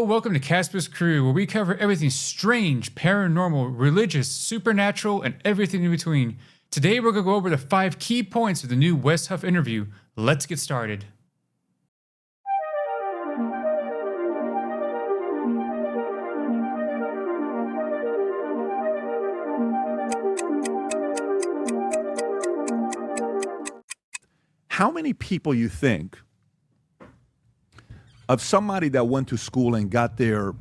welcome to Casper's Crew, where we cover everything strange, paranormal, religious, supernatural, and everything in between. Today we're going to go over the 5 key points of the new Wes Huff interview. Let's get started. How many people you think of somebody that went to school and got their,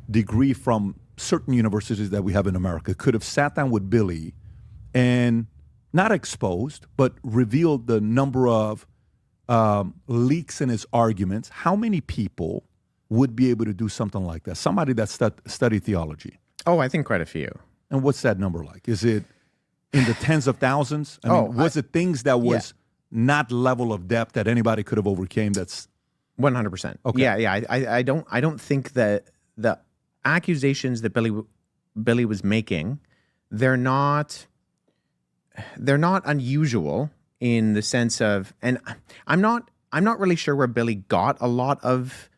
degree from certain universities that we have in America could have sat down with Billy and not exposed, but revealed the number of leaks in his arguments? How many people would be able to do something like that? Somebody that studied theology. Oh, I think quite a few. And what's that number like? Is it in the tens of thousands? Was it things that was not level of depth that anybody could have overcame? That's 100%. Okay. Yeah. I don't think that the accusations that Billy was making, they're not unusual in the sense of, and I'm not really sure where Billy got a lot of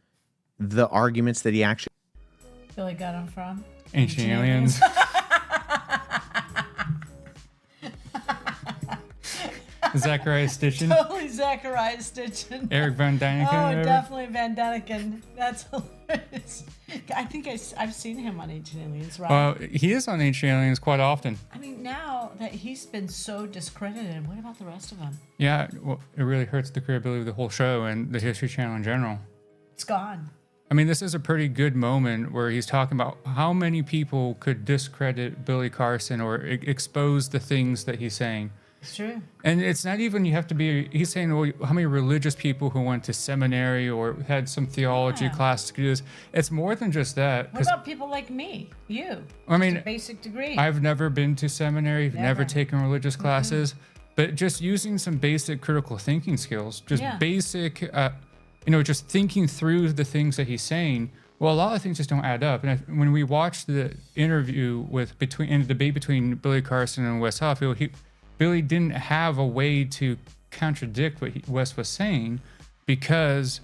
the arguments that he actually. Billy got them from Ancient Aliens. Zachariah Stitchin. Totally Zachariah Stitchin. Eric Van Daniken. Oh, definitely Van Daniken. That's hilarious. I think I've seen him on Ancient Aliens, right? Well, he is on Ancient Aliens quite often. I mean, now that he's been so discredited, what about the rest of them? Yeah, well, it really hurts the credibility of the whole show and the History Channel in general. It's gone. I mean, this is a pretty good moment where he's talking about how many people could discredit Billy Carson or expose the things that he's saying. It's true. And it's not even, you have to be, he's saying, well, how many religious people who went to seminary or had some theology class to do this? It's more than just that. What about people like me? You? I mean, just a basic degree. I've never been to seminary, never taken religious classes, but just using some basic critical thinking skills, just basic, just thinking through the things that he's saying. Well, a lot of things just don't add up. And when we watched the interview in the debate between Billy Carson and Wes Huff, Billy didn't have a way to contradict what Wes was saying because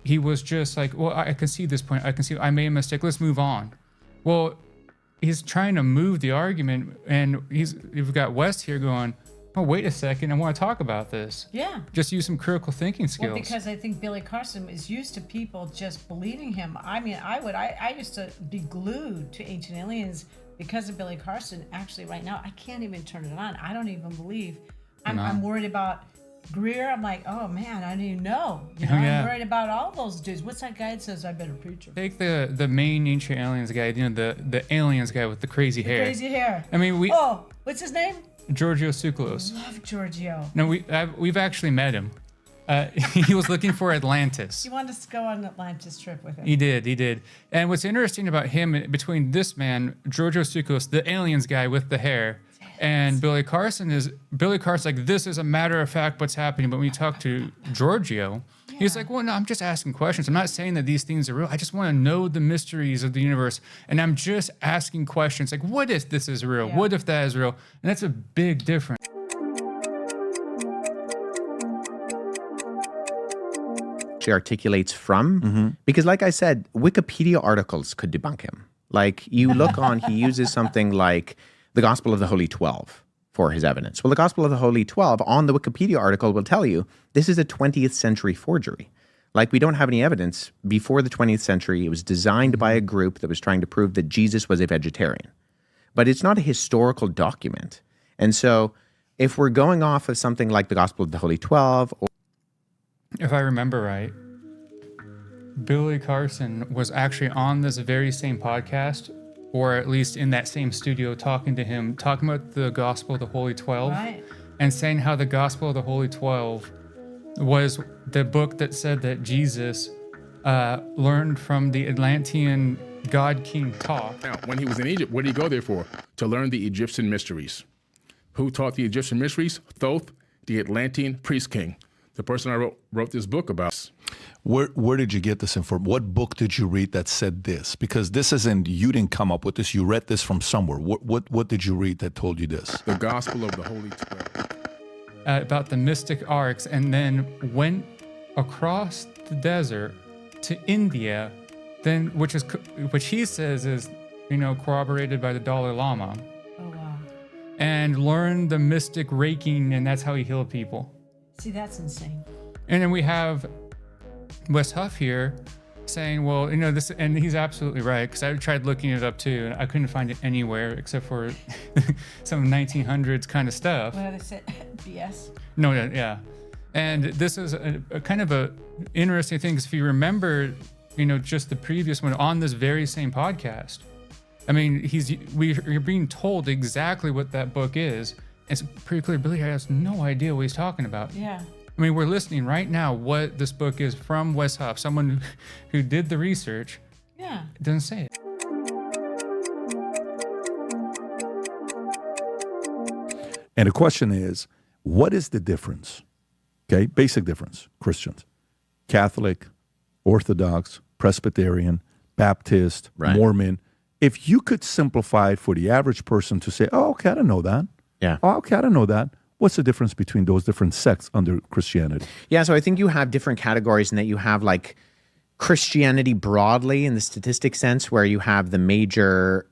he was just like, well, I can see this point. I made a mistake. Let's move on. Well, he's trying to move the argument, and you've got Wes here going, oh, wait a second. I want to talk about this. Yeah. Just use some critical thinking skills. Well, because I think Billy Carson is used to people just believing him. I mean, I used to be glued to Ancient Aliens because of Billy Carson. Actually, right now, I can't even turn it on. I don't even believe. I'm worried about Greer. I'm like, oh man, I don't even know. I'm worried about all those dudes. What's that guy that says I better preach him? Take the main Ancient Aliens guy, the aliens guy with the crazy hair. Crazy hair. I mean, what's his name? Giorgio Tsoukalos. Love Giorgio. No, we've actually met him. He was looking for Atlantis. You wanted us to go on an Atlantis trip with him. He did. And what's interesting about him, between this man, Giorgio Tsoukalos, the aliens guy with the hair, and Billy Carson's like, this is a matter of fact what's happening. But when you talk to Giorgio, he's like, well, no, I'm just asking questions. I'm not saying that these things are real. I just want to know the mysteries of the universe. And I'm just asking questions like, what if this is real? What if that is real? And that's a big difference. She articulates from, because like I said, Wikipedia articles could debunk him. Like you look on, he uses something like the Gospel of the Holy 12 for his evidence. Well, the Gospel of the Holy 12 on the Wikipedia article will tell you this is a 20th century forgery. Like we don't have any evidence before the 20th century. It was designed by a group that was trying to prove that Jesus was a vegetarian. But it's not a historical document. And so if we're going off of something like the Gospel of the Holy 12, if I remember right, Billy Carson was actually on this very same podcast, or at least in that same studio, talking about the Gospel of the Holy 12, and saying how the Gospel of the Holy 12 was the book that said that Jesus learned from the Atlantean god King Thoth. Now, when he was in Egypt, what did he go there for? To learn the Egyptian mysteries. Who taught the Egyptian mysteries? Thoth, the Atlantean priest king. The person I wrote this book about. Where did you get this information? What book did you read that said this? Because this isn't, you didn't come up with this. You read this from somewhere. What did you read that told you this? The Gospel of the Holy 12. About the mystic arcs, and then went across the desert to India then which he says is, corroborated by the Dalai Lama. Oh, wow. And learned the mystic raking, and that's how he healed people. See, that's insane. And then we have Wes Huff here saying, well, this, and he's absolutely right, because I tried looking it up too, and I couldn't find it anywhere except for some 1900s kind of stuff. What did they say? BS? No, yeah. And this is a kind of a interesting thing, because if you remember, just the previous one on this very same podcast, I mean, you're being told exactly what that book is. It's pretty clear Billy has no idea what he's talking about. Yeah. I mean, we're listening right now what this book is from Wes Huff, someone who did the research. Yeah. It doesn't say it. And the question is, what is the difference? Okay, basic difference, Christians, Catholic, Orthodox, Presbyterian, Baptist, Right. Mormon. If you could simplify it for the average person to say, oh, okay, I didn't know that. Yeah. Oh, okay, I didn't know that. What's the difference between those different sects under Christianity? Yeah, so I think you have different categories in that you have like Christianity broadly in the statistic sense, where you have the major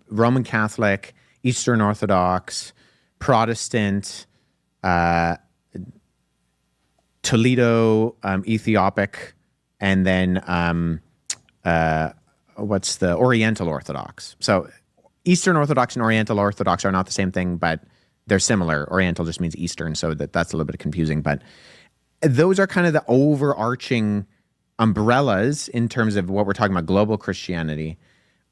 Roman Catholic, Eastern Orthodox, Protestant, Toledo, Ethiopic, and then what's the Oriental Orthodox. So Eastern Orthodox and Oriental Orthodox are not the same thing, but they're similar. Oriental just means Eastern, so that's a little bit confusing. But those are kind of the overarching umbrellas in terms of what we're talking about, global Christianity.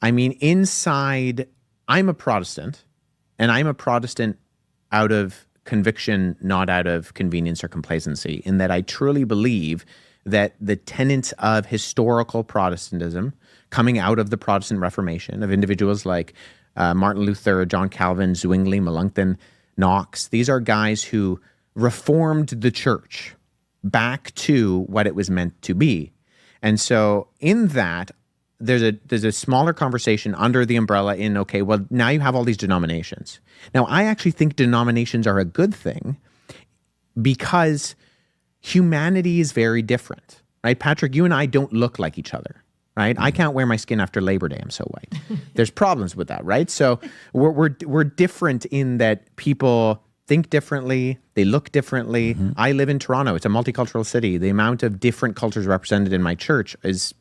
I mean, inside, I'm a Protestant, and I'm a Protestant out of conviction, not out of convenience or complacency, in that I truly believe that the tenets of historical Protestantism coming out of the Protestant Reformation, of individuals like Martin Luther, John Calvin, Zwingli, Melanchthon, Knox, these are guys who reformed the church back to what it was meant to be. And so in that, there's a smaller conversation under the umbrella in, okay, well, now you have all these denominations. Now, I actually think denominations are a good thing because humanity is very different, right? Patrick, you and I don't look like each other, right? I can't wear my skin after Labor Day. I'm so white. There's problems with that, right? So we're different in that people think differently, they look differently. I live in Toronto. It's a multicultural city. The amount of different cultures represented in my church is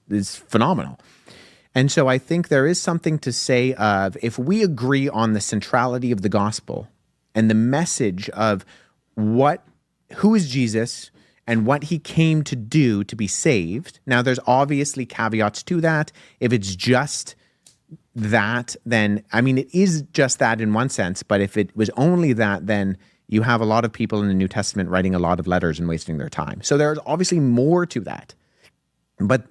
phenomenal. And so I think there is something to say of, if we agree on the centrality of the gospel and the message of who is Jesus and what he came to do to be saved. Now, there's obviously caveats to that. If it's just that, then, I mean, it is just that in one sense, but if it was only that, then you have a lot of people in the New Testament writing a lot of letters and wasting their time. So there's obviously more to that. But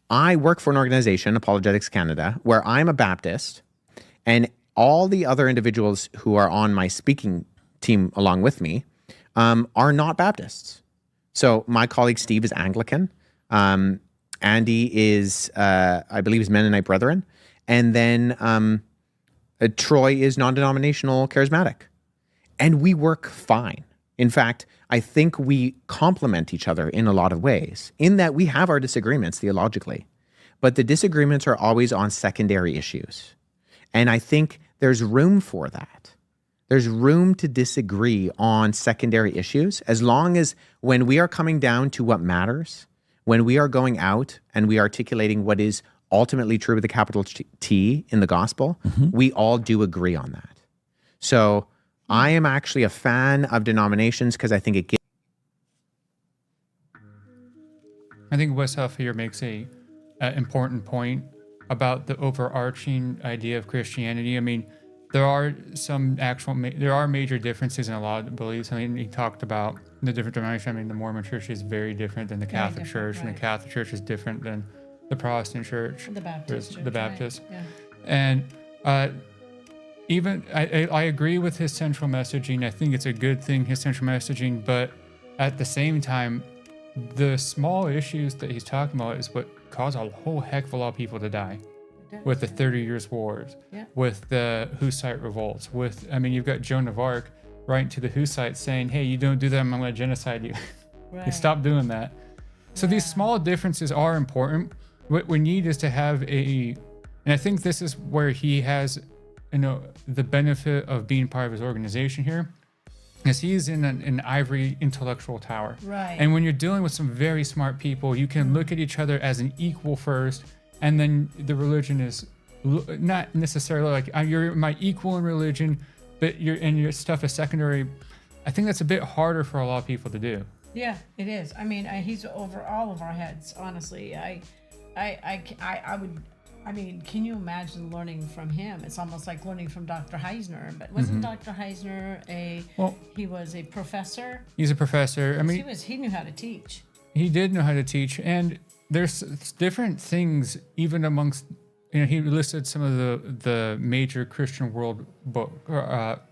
I work for an organization, Apologetics Canada, where I'm a Baptist, and all the other individuals who are on my speaking team along with me are not Baptists. So my colleague Steve is Anglican. Andy is, I believe, is Mennonite Brethren. And then Troy is non-denominational charismatic. And we work fine. In fact, I think we complement each other in a lot of ways, in that we have our disagreements theologically, but the disagreements are always on secondary issues. And I think there's room for that. There's room to disagree on secondary issues, as long as when we are coming down to what matters, when we are going out and we are articulating what is ultimately true with a capital T in the gospel, we all do agree on that. So I am actually a fan of denominations because I think it gives. I think Wes Huff here makes a important point about the overarching idea of Christianity. I mean, there are major differences in a lot of beliefs. I mean, he talked about the different denominations. I mean, the Mormon Church is very different than the Catholic Church, and the Catholic Church is different than the Protestant Church. The Baptist Church. The Baptist. Right. Yeah. And even I agree with his central messaging. I think it's a good thing, his central messaging, but at the same time, the small issues that he's talking about is what caused a whole heck of a lot of people to die. With the 30 Years' Wars, with the Hussite revolts, you've got Joan of Arc writing to the Hussites saying, hey, you don't do that, I'm going to genocide you. Right. Stop doing that. So these small differences are important. what we need is to have and I think this is where he has, the benefit of being part of his organization here, is he's in an ivory intellectual tower. Right. And when you're dealing with some very smart people, you can look at each other as an equal first, and then the religion is not necessarily like you're my equal in religion, but your stuff is secondary. I think that's a bit harder for a lot of people to do. Yeah, it is. I mean, he's over all of our heads. Honestly, I would. I mean, can you imagine learning from him? It's almost like learning from Dr. Heisner. But wasn't Dr. Heisner he was a professor? He's a professor. I mean, he knew how to teach. He did know how to teach, and there's different things even amongst. He listed some of the major Christian world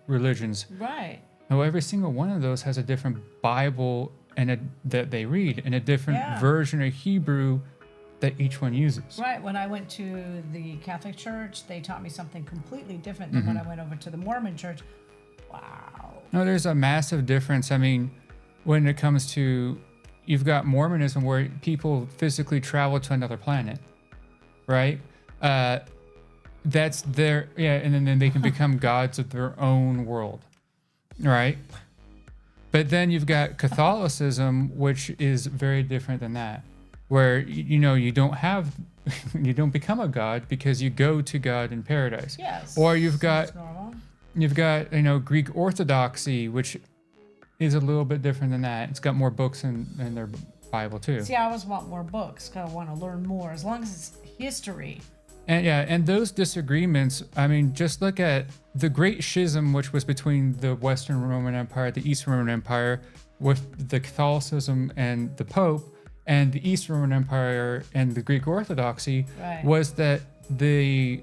religions. Right. Now, every single one of those has a different Bible that they read, and a different version of Hebrew that each one uses. Right. When I went to the Catholic Church, they taught me something completely different than when I went over to the Mormon Church. Wow. No, there's a massive difference. I mean, when it comes to, you've got Mormonism where people physically travel to another planet, right? That's their, and then they can become gods of their own world, right? But then you've got Catholicism, which is very different than that, where you don't become a god because you go to God in paradise. Yes. Or you've got Greek Orthodoxy, which is a little bit different than that. It's got more books in their Bible too. See, I always want more books because I want to learn more, as long as it's history. And those disagreements, I mean, just look at the Great Schism, which was between the Western Roman Empire, the Eastern Roman Empire, with the Catholicism and the Pope, and the Eastern Roman Empire and the Greek Orthodoxy, was that the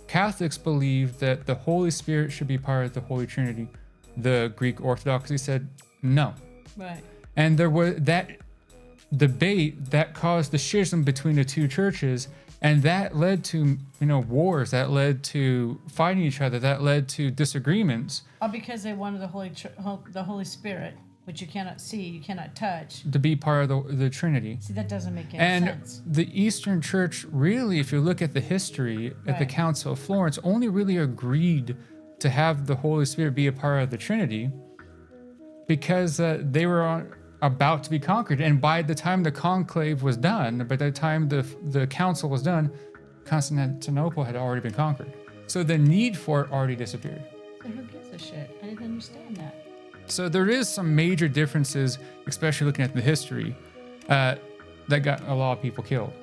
Catholics believed that the Holy Spirit should be part of the Holy Trinity. The Greek Orthodoxy said no. Right. And there was that debate that caused the schism between the two churches, and that led to wars, that led to fighting each other, that led to disagreements. All because they wanted the Holy Spirit, which you cannot see, you cannot touch, to be part of the Trinity. See, that doesn't make any sense. And the Eastern Church, really, if you look at the history at the Council of Florence, only really agreed to have the Holy Spirit be a part of the Trinity because they were about to be conquered. And by the time the conclave was done, by the time the council was done, Constantinople had already been conquered. So the need for it already disappeared. So who gives a shit? I didn't understand that. So there is some major differences, especially looking at the history, that got a lot of people killed.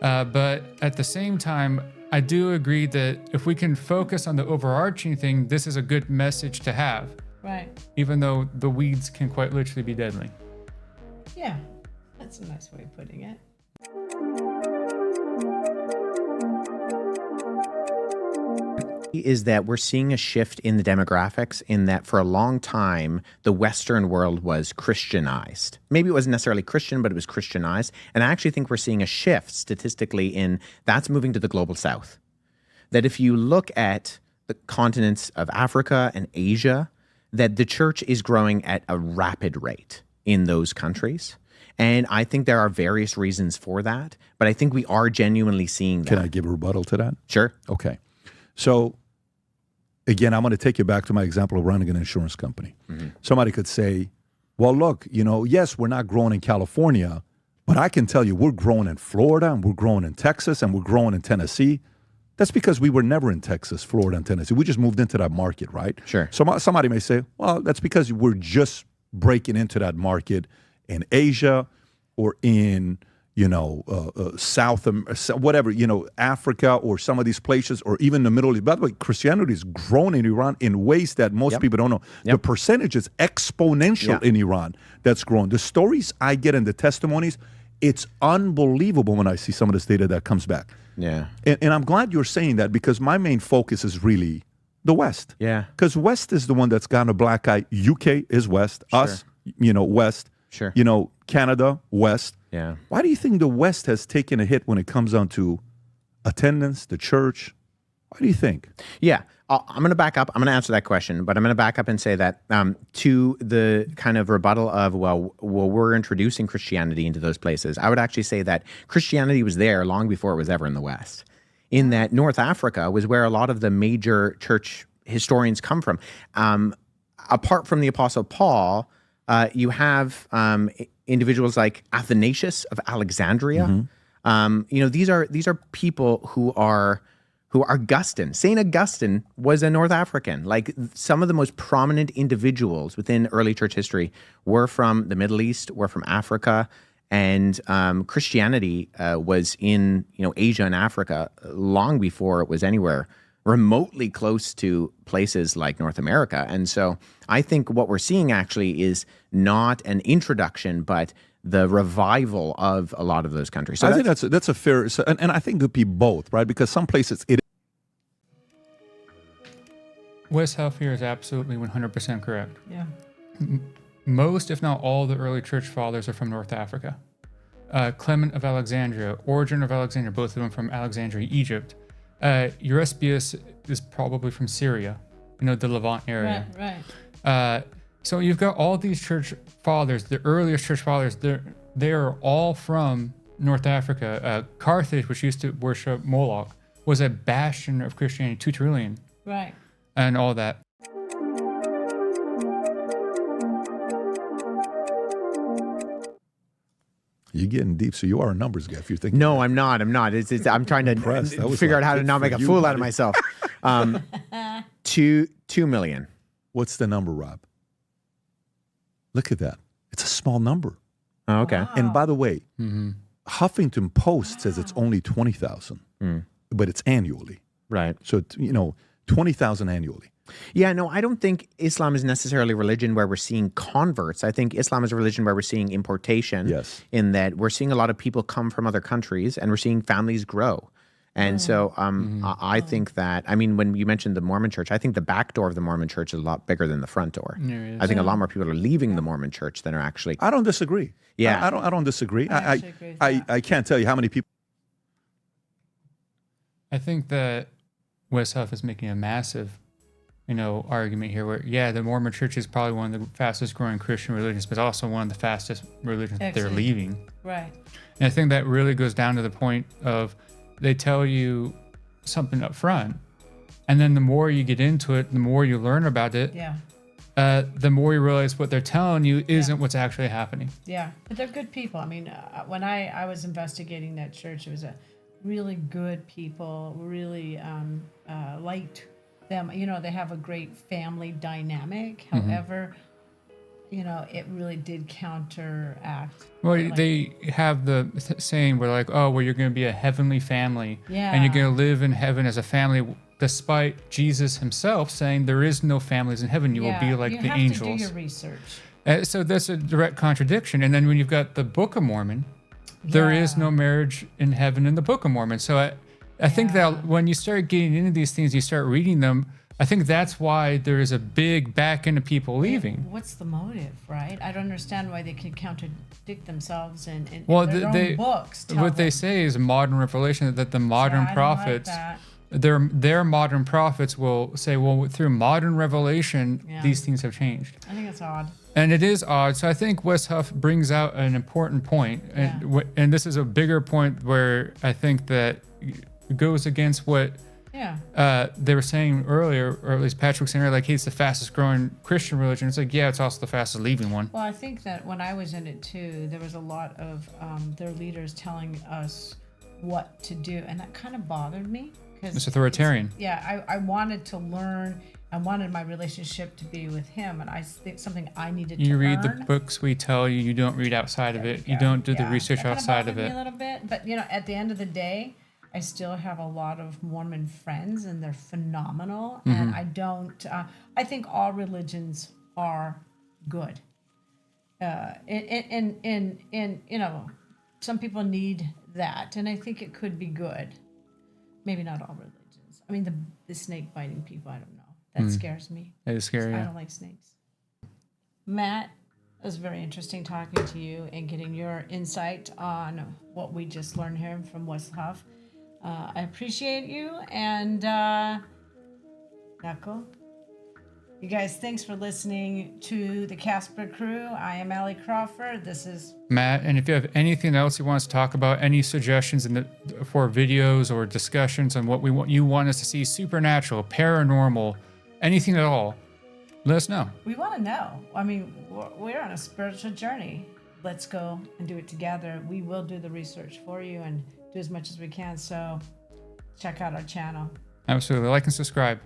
But at the same time, I do agree that if we can focus on the overarching thing, this is a good message to have. Right. Even though the weeds can quite literally be deadly. Yeah, that's a nice way of putting it. Is that we're seeing a shift in the demographics, in that for a long time, the Western world was Christianized. Maybe it wasn't necessarily Christian, but it was Christianized. And I actually think we're seeing a shift statistically in that's moving to the global South. That if you look at the continents of Africa and Asia, that the church is growing at a rapid rate in those countries. And I think there are various reasons for that, but I think we are genuinely seeing that. Can I give a rebuttal to that? Sure. Okay. So, again, I'm going to take you back to my example of running an insurance company. Mm-hmm. Somebody could say, well, look, yes, we're not growing in California, but I can tell you we're growing in Florida, and we're growing in Texas, and we're growing in Tennessee. That's because we were never in Texas, Florida, and Tennessee. We just moved into that market, right? Sure. So somebody may say, well, that's because we're just breaking into that market in Asia or in, South, whatever, Africa or some of these places, or even the Middle East. By the way, Christianity is growing in Iran in ways that most people don't know. The percentage is exponential in Iran that's growing. The stories I get and the testimonies, it's unbelievable when I see some of this data that comes back. Yeah. And I'm glad you're saying that, because my main focus is really the West. Yeah. Because West is the one that's gotten a black eye. UK is West. Sure. Us, West. Sure. Canada, West. Yeah. Why do you think the West has taken a hit when it comes down to attendance, the church? Why do you think? Yeah, I'm going to back up. I'm going to answer that question, but I'm going to back up and say that to the kind of rebuttal of, well, we're introducing Christianity into those places, I would actually say that Christianity was there long before it was ever in the West, in that North Africa was where a lot of the major church historians come from. Apart from the Apostle Paul, you have individuals like Athanasius of Alexandria. These are people who are Augustine. St. Augustine was a North African. Like some of the most prominent individuals within early church history were from the Middle East, were from Africa, and Christianity was in Asia and Africa long before it was anywhere remotely close to places like North America. And so I think what we're seeing actually is not an introduction, but the revival of a lot of those countries. So I think that's a fair, and I think it could be both, right? Because some places it. Wes Huff here is absolutely 100% correct. Yeah. Most, if not all, the early church fathers are from North Africa. Clement of Alexandria, Origen of Alexandria, both of them from Alexandria, Egypt. Eusebius is probably from Syria, the Levant area. Right. So you've got all these church fathers, the earliest church fathers, they are all from North Africa. Carthage, which used to worship Moloch, was a bastion of Christianity, Tertullian. Right. And all that. You're getting deep, so you are a numbers guy if you're thinking. No, I'm not. I'm trying to figure out how to not make a fool out of myself. 2 million. What's the number, Rob? Look at that. It's a small number. Oh, okay. Wow. And by the way, Huffington Post says it's only 20,000, but it's annually. Right. So, 20,000 annually. Yeah, no, I don't think Islam is necessarily a religion where we're seeing converts. I think Islam is a religion where we're seeing importation. Yes. In that we're seeing a lot of people come from other countries and we're seeing families grow. And so I think that, when you mentioned the Mormon church, I think the back door of the Mormon church is a lot bigger than the front door. I think a lot more people are leaving the Mormon church than are actually. I don't disagree. Yeah. I don't disagree. I agree with that. I can't tell you how many people. I think that Wes Huff is making a massive, argument here where, the Mormon church is probably one of the fastest growing Christian religions, but also one of the fastest religions that they're leaving. Right. And I think that really goes down to the point of they tell you something up front, and then the more you get into it, the more you learn about it, the more you realize what they're telling you isn't what's actually happening. Yeah, but they're good people. When I was investigating that church, it was a really good people, really liked them. They have a great family dynamic. However, it really did counteract. Well, they have the saying where like, oh, well, you're going to be a heavenly family. Yeah. And you're going to live in heaven as a family, despite Jesus himself saying there is no families in heaven. You will be like the angels. You have to do your research. So that's a direct contradiction. And then when you've got the Book of Mormon, there is no marriage in heaven in the Book of Mormon. So I think that when you start getting into these things, you start reading them, I think that's why there is a big back end of people leaving. What's the motive, right? I don't understand why they can contradict themselves in their own books. What they say is modern revelation, that the modern prophets, their modern prophets will say, well, through modern revelation, these things have changed. I think it's odd. And it is odd. So I think Wes Huff brings out an important point. And this is a bigger point where I think that it goes against what they were saying earlier, or at least Patrick was saying earlier, like, hey, it's the fastest growing Christian religion. It's like, it's also the fastest leaving one. Well, I think that when I was in it too, there was a lot of their leaders telling us what to do. And that kind of bothered me. It's authoritarian. I wanted to learn. I wanted my relationship to be with him. And I think something I needed to learn. You read the books we tell you. You don't read outside of it. You don't do the research outside of it. Me a little bit. But, at the end of the day, I still have a lot of Mormon friends, and they're phenomenal. And I don't. I think all religions are good. And some people need that, and I think it could be good. Maybe not all religions. The snake biting people, I don't know. That scares me. It is scary. I don't like snakes. Matt, it was very interesting talking to you and getting your insight on what we just learned here from Wes Huff. I appreciate you. And Knuckle. You guys, thanks for listening to the Casper Crew. I am Allie Crawford. This is Matt. And if you have anything else you want us to talk about, any suggestions for videos or discussions on what you want us to see, supernatural, paranormal, anything at all, let us know. We want to know. I mean, we're on a spiritual journey. Let's go and do it together. We will do the research for you and do as much as we can. So check out our channel. Absolutely. Like and subscribe.